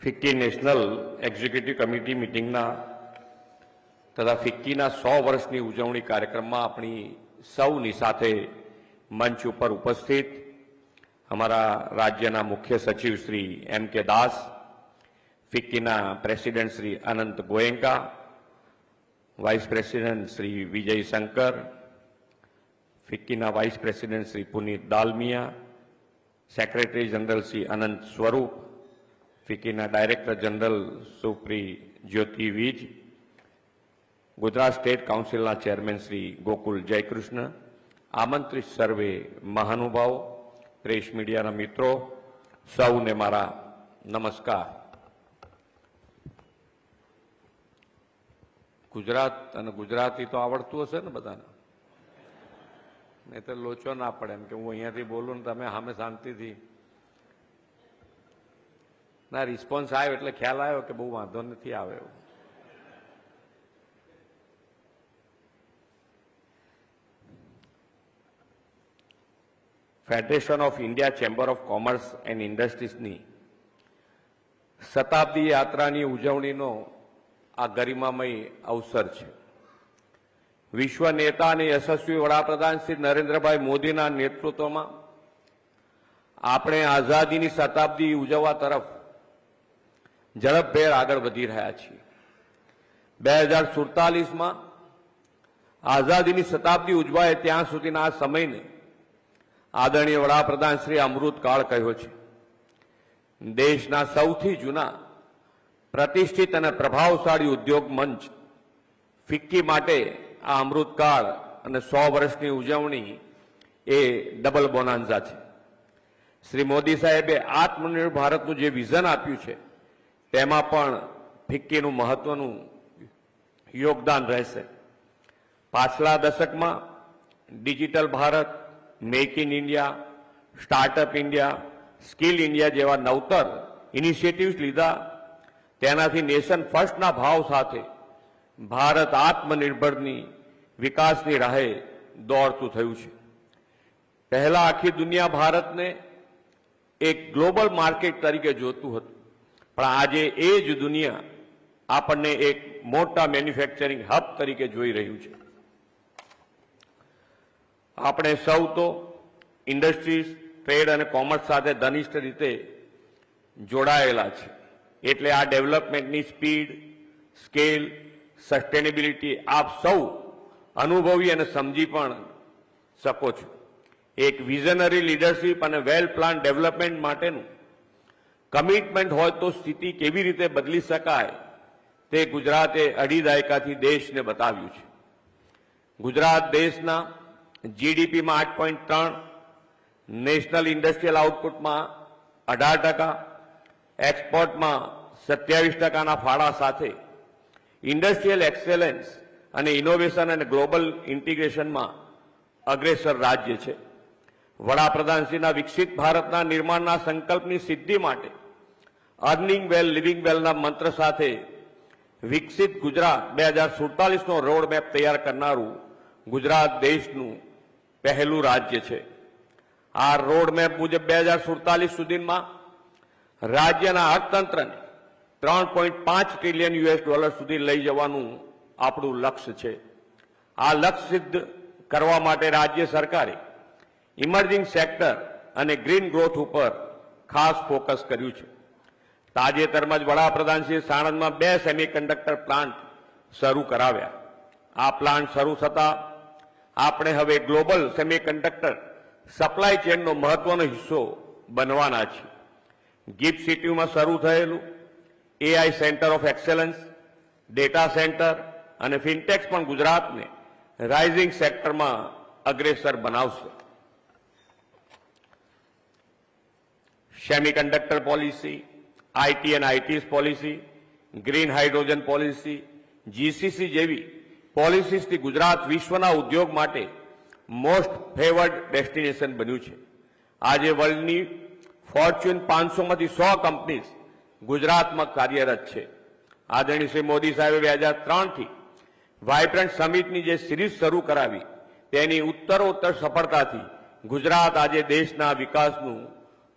FICCI national executive committee મિટિંગના તથા ફિક્કીના 100 વર્ષની ઉજવણી કાર્યક્રમમાં આપણી સૌની સાથે મંચ ઉપર ઉપસ્થિત અમારા રાજ્યના મુખ્ય સચિવ શ્રી M.K. દાસ, ફિક્કીના પ્રેસિડેન્ટ શ્રી અનંત Goenka, vice president Shri Vijay Shankar, ફિક્કીના vice president Shri પુનિત દાલમિયા, સેક્રેટરી જનરલ શ્રી અનંત સ્વરૂપ, ફિક્કીના ડાયરેક્ટર જનરલ સુપ્રી જ્યોતિ વીજ, ગુજરાત સ્ટેટ કાઉન્સિલના ચેરમેન શ્રી ગોકુલ જયકૃષ્ણ, આમંત્રિત સર્વે મહાનુભાવો, પ્રેસ મીડિયાના મિત્રો, સૌને મારા નમસ્કાર. ગુજરાત અને ગુજરાતી તો આવડતું હશે ને બધાને, નહીં તો લોચો ના પડે એમ કે હું અહીંયાથી બોલું ને તમે સામે શાંતિથી. ના, રિસ્પોન્સ આવ્યો એટલે ખ્યાલ આવ્યો કે બહુ વાંધો નથી આવ્યો. Federation of India chamber of commerce and ઇન્ડસ્ટ્રીઝની શતાબ્દી યાત્રાની ઉજવણીનો આ ગરિમામય અવસર છે. વિશ્વ નેતા અને યશસ્વી વડાપ્રધાન શ્રી નરેન્દ્રભાઈ મોદીના નેતૃત્વમાં આપણે આઝાદીની શતાબ્દી ઉજવવા તરફ ઝડપભેર આગળ વધી રહ્યા છીએ. 2047માં આઝાદીની શતાબ્દી ઉજવાય ત્યાં સુધીના આ સમયને આદરણીય વડાપ્રધાન શ્રી અમૃતકાળ કહ્યો છે. દેશના સૌથી જૂના, પ્રતિષ્ઠિત અને પ્રભાવશાળી ઉદ્યોગ મંચ ફિક્કી માટે આ અમૃતકાળ અને 100 વર્ષની ઉજવણી એ ડબલ બોનાન્ઝા છે. શ્રી મોદી સાહેબે આત્મનિર્ભર ભારતનું જે વિઝન આપ્યું છે તેમાં પણ ફિક્કીનું મહત્વનું યોગદાન રહેશે. પાછલા દશકમાં digital Bharat, make in India, startup India, skill India જેવા નવતર ઇનિશિયેટિવ્સ લીધા. તેનાથી નેશન ફર્સ્ટના ભાવ સાથે ભારત આત્મનિર્ભરની વિકાસની રાહે દોડતું થયું છે. પહેલા આખી દુનિયા ભારતને એક ગ્લોબલ માર્કેટ તરીકે જોતું હતું, પણ આજે એ જ દુનિયા આપણને એક મોટા મેન્યુફેક્ચરિંગ હબ તરીકે જોઈ રહ્યું છે. આપણે સૌ તો ઇન્ડસ્ટ્રીઝ, ટ્રેડ અને કોમર્સ સાથે ઘનિષ્ઠ રીતે જોડાયેલા છે. એટલે આ ડેવલપમેન્ટની સ્પીડ, સ્કેલ, સસ્ટેનેબિલિટી આપ સૌ અનુભવી અને સમજી પણ શકો છો. એક વિઝનરી લીડરશીપ અને વેલ પ્લાન ડેવલપમેન્ટ માટેનું કમિટમેન્ટ હોય તો સ્થિતિ કેવી રીતે બદલી શકાય તે ગુજરાતે 2.5 દાયકાથી દેશને બતાવ્યું છે. ગુજરાત દેશના જીડીપીમાં 8.3, નેશનલ ઇન્ડસ્ટ્રીયલ આઉટપુટમાં 18%, એક્સપોર્ટમાં 27%ના ફાળા સાથે ઇન્ડસ્ટ્રીયલ એક્સેલન્સ અને ઇનોવેશન અને ગ્લોબલ ઇન્ટિગ્રેશનમાં અગ્રેસર રાજ્ય છે. વડાપ્રધાનશ્રીના વિકસિત ભારતના નિર્માણના સંકલ્પની સિદ્ધિ માટે અર્નિંગ વેલ, લિવિંગ વેલના મંત્ર સાથે વિકસિત ગુજરાત 2047નો રોડમેપ તૈયાર કરનારું ગુજરાત દેશનું પહેલું રાજ્ય છે. આ રોડમેપ મુજબ 2047 સુધીમાં રાજ્યના અર્થતંત્રને $3.5 ટ્રિલિયન સુધી લઈ જવાનું આપણું લક્ષ્ય છે. આ લક્ષ્ય સિદ્ધ કરવા માટે રાજ્ય સરકારે ઇમર્જિંગ સેક્ટર અને ગ્રીન ગ્રોથ ઉપર ખાસ ફોકસ કર્યું છે. તાજેતરમાં જ વડાપ્રધાનશ્રીએ સાણંદમાં 2 સેમિકન્ડક્ટર પ્લાન્ટ શરૂ કરાવ્યા. આ પ્લાન્ટ શરૂ થતા આપણે હવે ગ્લોબલ સેમિકન્ડક્ટર સપ્લાય ચેનનો મહત્વનો હિસ્સો બનવાના છીએ. ગિફ્ટ સિટીમાં શરૂ થયેલું AI centre of excellence, data centre અને ફિનટેક્સ પણ ગુજરાતને રાઇઝિંગ સેક્ટરમાં અગ્રેસર બનાવશે. સેમિકન્ડક્ટર પોલિસી, IT અને ITs policy, green hydrogen policy, GCC જેવી પોલિસીસથી ગુજરાત વિશ્વના ઉદ્યોગ માટે મોસ્ટ ફેવર્ડ ડેસ્ટિનેશન બન્યું છે. આજે વર્લ્ડની ફોર્ચ્યુન 500માંથી 100 કંપનીઝ ગુજરાતમાં કાર્યરત છે. આદરણીય શ્રી મોદી સાહેબે 2003થી વાઇબ્રન્ટ સમિટની જે સિરીઝ શરૂ કરાવી તેની ઉત્તરોત્તર સફળતાથી ગુજરાત આજે દેશના વિકાસનું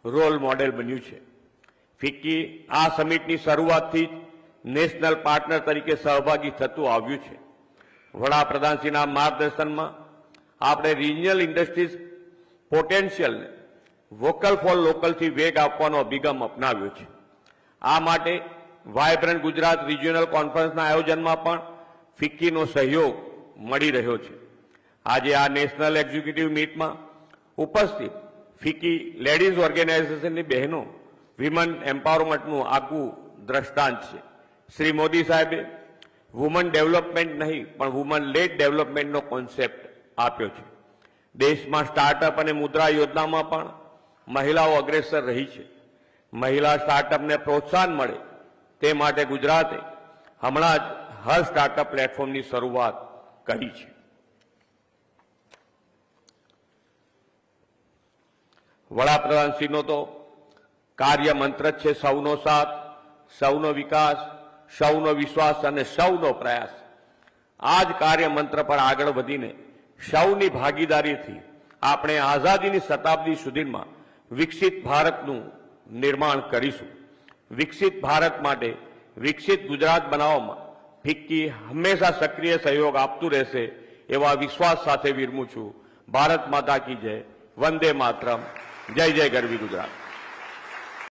રોલ મોડેલ બન્યું છે. ફિક્કી આ સમિટની શરૂઆતથી જ નેશનલ પાર્ટનર તરીકે સહભાગી થતું આવ્યું છે. વડાપ્રધાનશ્રીના માર્ગદર્શનમાં આપણે રિજનલ ઇન્ડસ્ટ્રીઝ પોટેન્શિયલને વોકલ ફોર લોકલથી વેગ આપવાનો અભિગમ અપનાવ્યો છે. આ માટે વાયબ્રન્ટ ગુજરાત રિજિયોનલ કોન્ફરન્સના આયોજનમાં પણ ફિક્કીનો સહયોગ મળી રહ્યો છે. આજે આ નેશનલ એક્ઝિક્યુટિવ મીટમાં ઉપસ્થિત ફિક્કી લેડીઝ ઓર્ગેનાઇઝેશનની બહેનો વિમન એમ્પાવરમેન્ટનું આગવું દ્રષ્ટાંત છે. શ્રી મોદી સાહેબે વુમન ડેવલપમેન્ટ નહીં પણ વુમન લેડ ડેવલપમેન્ટનો કોન્સેપ્ટ આપ્યો છે. દેશમાં સ્ટાર્ટઅપ અને મુદ્રા યોજનામાં પણ મહિલાઓ અગ્રેસર રહી છે. મહિલા સ્ટાર્ટઅપને પ્રોત્સાહન મળે તે માટે ગુજરાતે હમણાં જ હર સ્ટાર્ટઅપ પ્લેટફોર્મની શરૂઆત કરી છે. વડાપ્રધાનશ્રીનો તો કાર્ય મંત્ર જ છે સૌનો સાથ, સૌનો વિકાસ, સૌનો વિશ્વાસ અને સૌનો પ્રયાસ. આ જ કાર્ય મંત્ર પર આગળ વધીને સૌની ભાગીદારીથી આપણે આઝાદીની શતાબ્દી સુધીમાં વિકસિત ભારતનું નિર્માણ કરીશું. વિકસિત ભારત માટે વિકસિત ગુજરાત બનાવવામાં ફિક્કી હંમેશા સક્રિય સહયોગ આપતું રહેશે એવા વિશ્વાસ સાથે વિરમું છું. ભારત માતા કી જય. વંદે માતરમ. જય જય ગરવી ગુજરાત.